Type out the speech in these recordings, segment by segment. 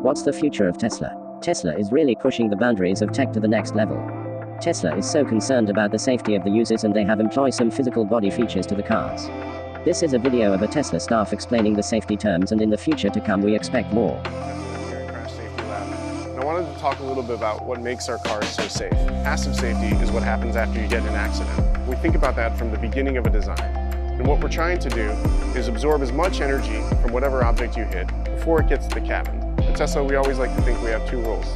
What's the future of Tesla? Tesla is really pushing the boundaries of tech to the next level. Tesla is so concerned about the safety of the users, and they have employed some physical body features to the cars. This is a video of a Tesla staff explaining the safety terms, and in the future to come we expect more. Crash Safety Lab. And I wanted to talk a little bit about what makes our cars so safe. Passive safety is what happens after you get in an accident. We think about that from the beginning of a design. And what we're trying to do is absorb as much energy from whatever object you hit before it gets to the cabin. At Tesla, we always like to think we have two rules.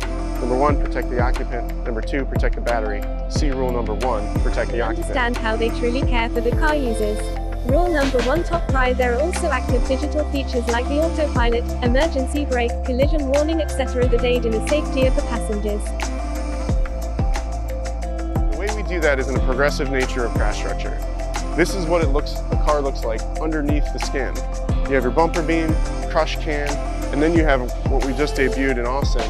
Number one, protect the occupant. Number two, protect the battery. See rule number one, protect the occupant. Understand how they truly care for the car users. Rule number one, top prize. There are also active digital features like the autopilot, emergency brake, collision warning, etc. that aid in the safety of the passengers. The way we do that is in the progressive nature of crash structure. This is what the car looks like underneath the skin. You have your bumper beam, crush can, and then you have what we just debuted in Austin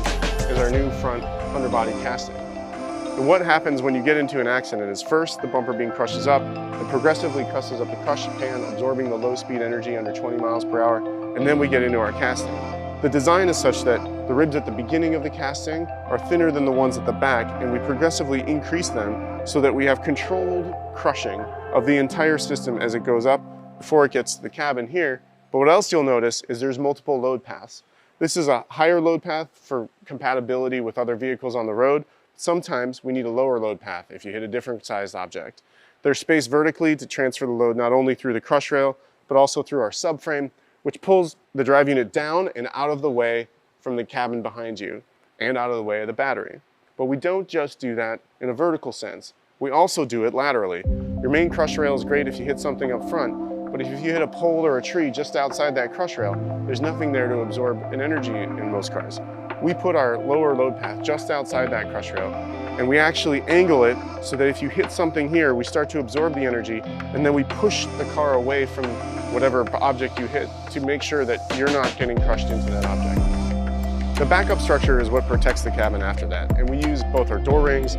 is our new front underbody casting. And what happens when you get into an accident is first the bumper beam crushes up, and progressively crushes up the crush can, absorbing the low speed energy under 20 miles per hour, and then we get into our casting. The design is such that the ribs at the beginning of the casting are thinner than the ones at the back, and we progressively increase them so that we have controlled crushing of the entire system as it goes up before it gets to the cabin here. But what else you'll notice is there's multiple load paths. This is a higher load path for compatibility with other vehicles on the road. Sometimes we need a lower load path if you hit a different sized object. There's space vertically to transfer the load not only through the crush rail, but also through our subframe, which pulls the drive unit down and out of the way from the cabin behind you and out of the way of the battery. But we don't just do that in a vertical sense. We also do it laterally. Your main crush rail is great if you hit something up front, but if you hit a pole or a tree just outside that crush rail, there's nothing there to absorb an energy in most cars. We put our lower load path just outside that crush rail, and we actually angle it so that if you hit something here, we start to absorb the energy, and then we push the car away from whatever object you hit to make sure that you're not getting crushed into that object. The backup structure is what protects the cabin after that, and we use both our door rings,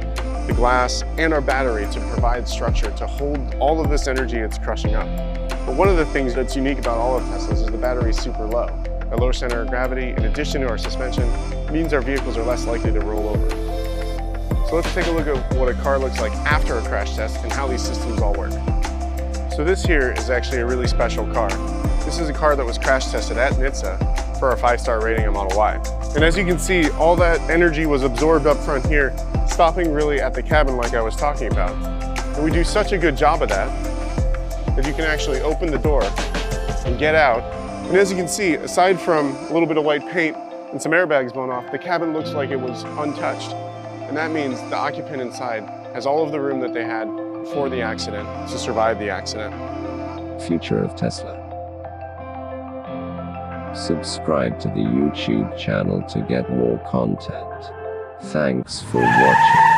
the glass, and our battery to provide structure to hold all of this energy it's crushing up. But one of the things that's unique about all of Tesla's is the battery is super low. A low center of gravity, in addition to our suspension, means our vehicles are less likely to roll over. So let's take a look at what a car looks like after a crash test and how these systems all work. So this here is actually a really special car. This is a car that was crash tested at NHTSA for our 5-star rating on Model Y. And as you can see, all that energy was absorbed up front here, stopping really at the cabin like I was talking about. And we do such a good job of that you can actually open the door and get out. And as you can see, aside from a little bit of white paint and some airbags blown off, the cabin looks like it was untouched. And that means the occupant inside has all of the room that they had before the accident to survive the accident. Future of Tesla. Subscribe to the YouTube channel to get more content. Thanks for watching.